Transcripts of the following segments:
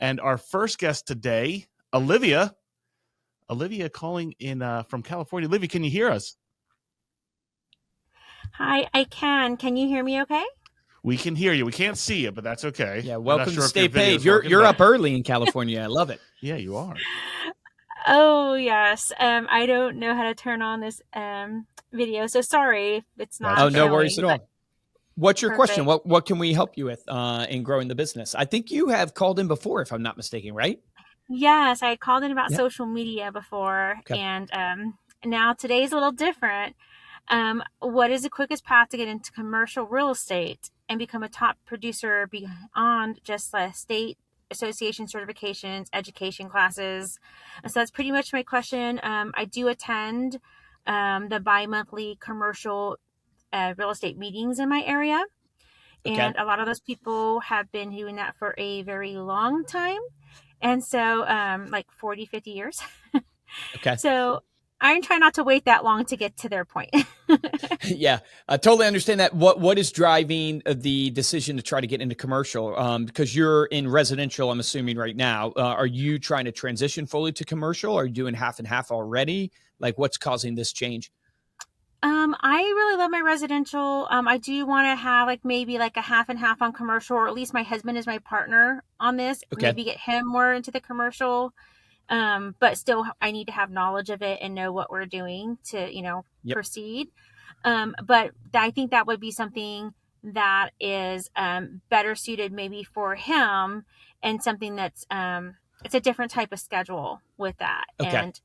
And our first guest today, Olivia. Olivia calling in from California. Olivia, can you hear us? Hi, I can. Can you hear me okay? We can hear you. We can't see you, but that's okay. Yeah, I'm not welcome sure to if your Stay video Paid. is working, You're but- up early in California. I love it. Yeah, you are. Oh, yes. I don't know how to turn on this video, so sorry if it's not That's Oh, no showing, worries at but all. What's your question? perfect. What can we help you with in growing the business? I think you have called in before, if I'm not mistaken, right? Yes, I called in about Yeah. social media before, Okay. and now today's a little different. What is the quickest path to get into commercial real estate and become a top producer beyond just state association certifications, education classes? And so that's pretty much my question. I do attend the bi-monthly commercial real estate meetings in my area. Okay. And a lot of those people have been doing that for a very long time. And so, like 40, 50 years. Okay. So I'm trying not to wait that long to get to their point. Yeah, I totally understand that. What is driving the decision to try to get into commercial? Because you're in residential, I'm assuming right now. Are you trying to transition fully to commercial? Are you doing half and half already? Like, what's causing this change? I really love my residential. I do want to have maybe a half and half on commercial, or at least my husband is my partner on this. Okay. Maybe get him more into the commercial. But still I need to have knowledge of it and know what we're doing to, Yep. proceed. But I think that would be something that is better suited maybe for him, and something that's it's a different type of schedule with that. Okay. And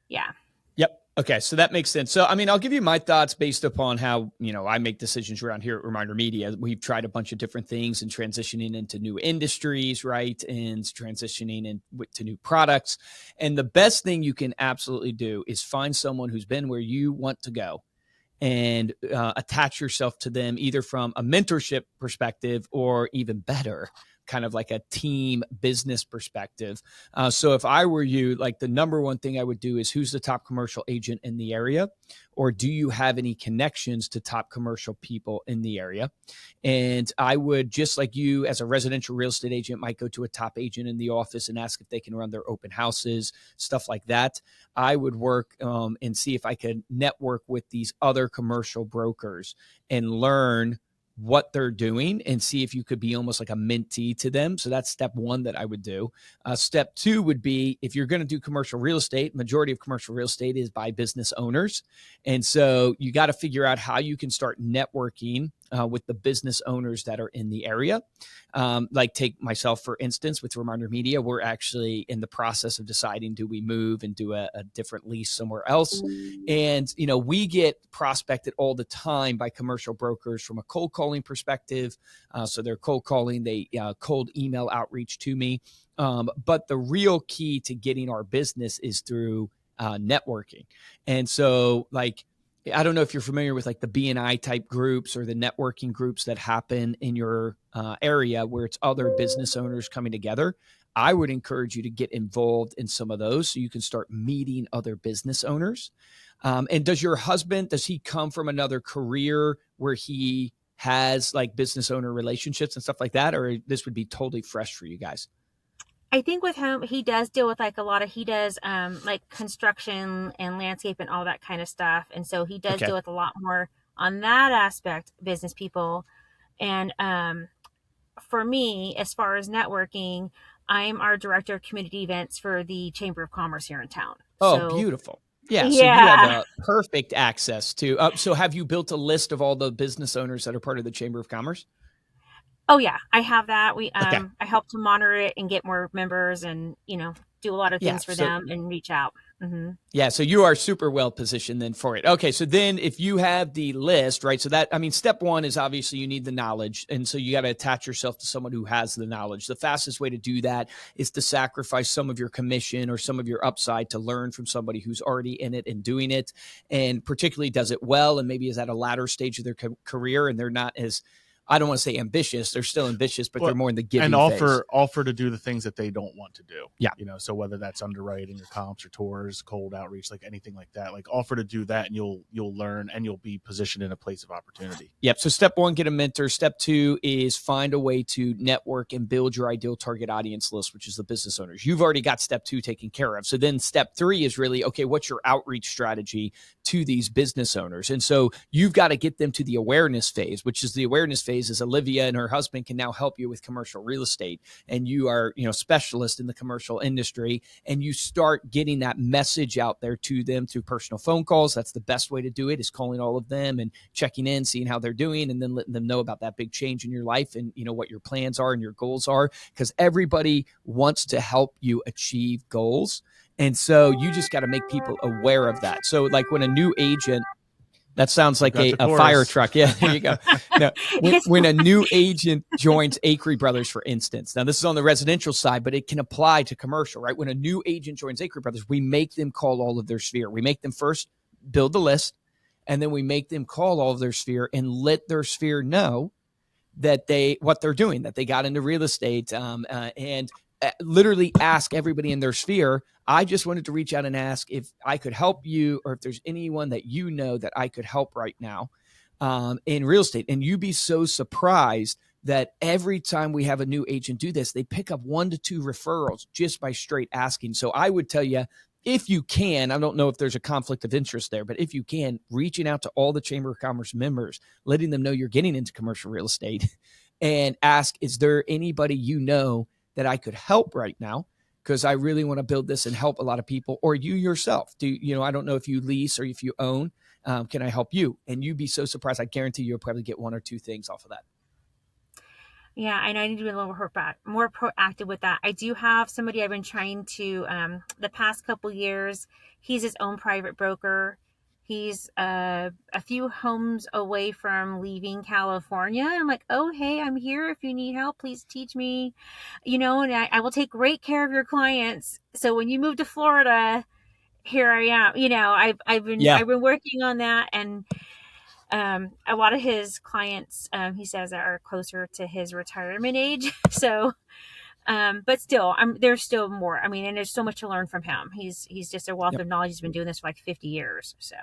yeah. Yep. Okay. So that makes sense. So, I mean, I'll give you my thoughts based upon how, I make decisions around here at Reminder Media. We've tried a bunch of different things and transitioning into new industries, right? And transitioning into new products. And the best thing you can absolutely do is find someone who's been where you want to go and attach yourself to them, either from a mentorship perspective or even better, kind of like a team business perspective. So if I were you, like the number one thing I would do is, who's the top commercial agent in the area? Or do you have any connections to top commercial people in the area? And I would, just like you as a residential real estate agent might go to a top agent in the office and ask if they can run their open houses, stuff like that. I would work and see if I could network with these other commercial brokers and learn what they're doing and see if you could be almost like a mentee to them. So that's step one that I would do. Step two would be, if you're going to do commercial real estate, majority of commercial real estate is by business owners. And so you got to figure out how you can start networking with the business owners that are in the area. Like take myself, for instance, with Reminder Media, we're actually in the process of deciding, do we move and do a different lease somewhere else? And, we get prospected all the time by commercial brokers from a cold calling perspective. So they're cold calling, they cold email outreach to me. But the real key to getting our business is through networking. And so I don't know if you're familiar with the BNI type groups or the networking groups that happen in your area where it's other business owners coming together. I would encourage you to get involved in some of those so you can start meeting other business owners. And does your husband, does he come from another career where he has business owner relationships and stuff like that? Or this would be totally fresh for you guys? I think with him, he does deal with he does construction and landscape and all that kind of stuff. And so he does deal with a lot more on that aspect, business people. And for me, as far as networking, I'm our director of community events for the Chamber of Commerce here in town. Oh, beautiful. Yeah. So you have perfect access to, so have you built a list of all the business owners that are part of the Chamber of Commerce? Oh yeah, I have that. I help to monitor it and get more members and, do a lot of things for them and reach out. Mm-hmm. Yeah. So you are super well positioned then for it. Okay. So then if you have the list, right? So step one is obviously you need the knowledge. And so you got to attach yourself to someone who has the knowledge. The fastest way to do that is to sacrifice some of your commission or some of your upside to learn from somebody who's already in it and doing it, and particularly does it well and maybe is at a latter stage of their career and they're not as I don't want to say ambitious. They're still ambitious, but they're more in the giving and phase. offer to do the things that they don't want to do. Yeah. So whether that's underwriting or comps or tours, cold outreach, like anything like that, like offer to do that, and you'll learn, and you'll be positioned in a place of opportunity. Yep. So step 1, get a mentor. Step 2 is find a way to network and build your ideal target audience list, which is the business owners. You've already got step 2 taken care of. So then step 3 is really, okay, what's your outreach strategy to these business owners? And so you've got to get them to the awareness phase, which is the awareness phase is Olivia and her husband can now help you with commercial real estate. And you are, specialist in the commercial industry, and you start getting that message out there to them through personal phone calls. That's the best way to do it, is calling all of them and checking in, seeing how they're doing, and then letting them know about that big change in your life and what your plans are and your goals are, because everybody wants to help you achieve goals. And so you just got to make people aware of that. So like when a new agent, that sounds like a fire truck. Yeah, there you go. No, when a new agent joins Acre Brothers, for instance, now this is on the residential side, but it can apply to commercial, right? When a new agent joins Acre Brothers, we make them call all of their sphere. We make them first build the list, and then we make them call all of their sphere and let their sphere know that what they're doing, that they got into real estate, and literally ask everybody in their sphere, I just wanted to reach out and ask if I could help you, or if there's anyone that that I could help right now in real estate. And you'd be so surprised that every time we have a new agent do this, they pick up 1 to 2 referrals just by straight asking. So I would tell you, if you can, I don't know if there's a conflict of interest there, but if you can, reaching out to all the Chamber of Commerce members, letting them know you're getting into commercial real estate, and ask, is there anybody that I could help right now? Because I really want to build this and help a lot of people. Or you yourself, I don't know if you lease or if you own, can I help you? And you'd be so surprised. I guarantee you'll probably get 1 or 2 things off of that. Yeah, I know I need to be a little more proactive with that. I do have somebody I've been trying to, the past couple years. He's his own private broker. He's a few homes away from leaving California. I'm like, oh, hey, I'm here. If you need help, please teach me, and I will take great care of your clients. So when you move to Florida, here I am. I've been working on that, and a lot of his clients, he says, are closer to his retirement age. So, but still, there's still more. And there's so much to learn from him. He's just a wealth of knowledge. He's been doing this for like 50 years. So.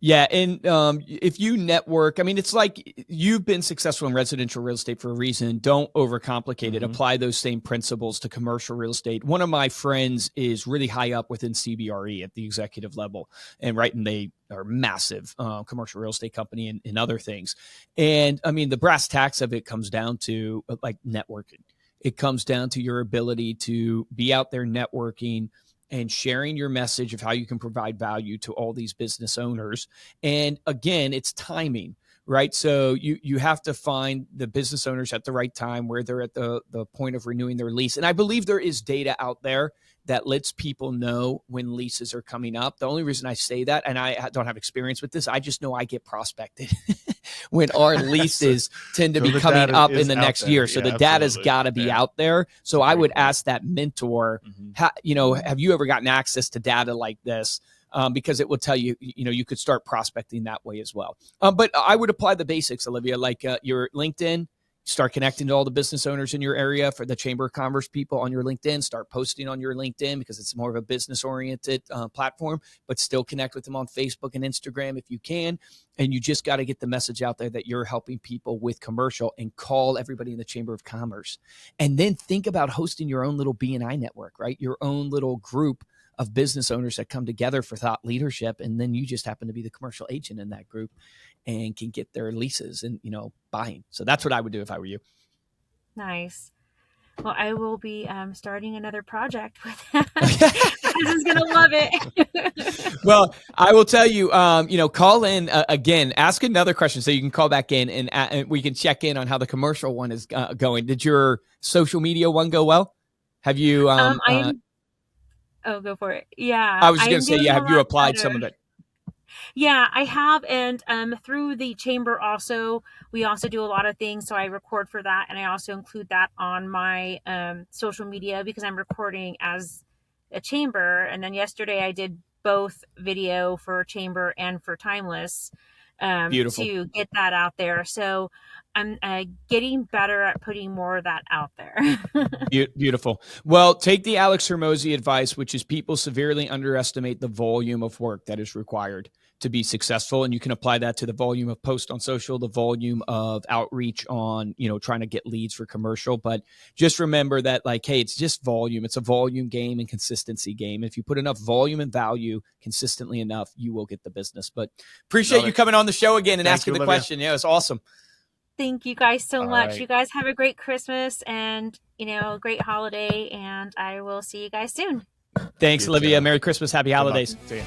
Yeah. And if you network, it's like you've been successful in residential real estate for a reason. Don't overcomplicate it. Apply those same principles to commercial real estate. One of my friends is really high up within CBRE at the executive level, and they are massive commercial real estate company and other things. And the brass tacks of it comes down to like networking. It comes down to your ability to be out there networking and sharing your message of how you can provide value to all these business owners. And again, it's timing, right? So you have to find the business owners at the right time, where they're at the point of renewing their lease. And I believe there is data out there that lets people know when leases are coming up. The only reason I say that, and I don't have experience with this, I just know I get prospected when our leases tend to be coming up in the next year. So the data's got to be out there. So I would ask that mentor, have you ever gotten access to data like this? Because it will tell you, you could start prospecting that way as well. But I would apply the basics, Olivia, like your LinkedIn. Start connecting to all the business owners in your area. For the Chamber of Commerce people on your LinkedIn, start posting on your LinkedIn, because it's more of a business-oriented platform, but still connect with them on Facebook and Instagram if you can. And you just got to get the message out there that you're helping people with commercial, and call everybody in the Chamber of Commerce. And then think about hosting your own little BNI network, right? Your own little group of business owners that come together for thought leadership. And then you just happen to be the commercial agent in that group and can get their leases and, buying. So that's what I would do if I were you. Nice. Well, I will be starting another project with that. This is going to love it. Well, I will tell you, call in again, ask another question so you can call back in and we can check in on how the commercial one is going. Did your social media one go well? Have you? Go for it. Yeah. I was going to say, have you applied some of it? Yeah, I have. And through the chamber also, we also do a lot of things. So I record for that. And I also include that on my social media, because I'm recording as a chamber. And then yesterday I did both video for chamber and for Timeless Beautiful. to get that out there. So I'm getting better at putting more of that out there. Beautiful. Well, take the Alex Hermosi advice, which is people severely underestimate the volume of work that is required to be successful. And you can apply that to the volume of post on social, the volume of outreach on, trying to get leads for commercial. But just remember that, like, hey, it's just volume. It's a volume game and consistency game. If you put enough volume and value consistently enough, you will get the business. But appreciate you coming on the show again and asking the question. Yeah, it's awesome. Thank you guys so much. right. You guys have a great Christmas and, a great holiday, and I will see you guys soon. Thanks, You Olivia. too. Merry Christmas. Happy Good luck. holidays. See ya.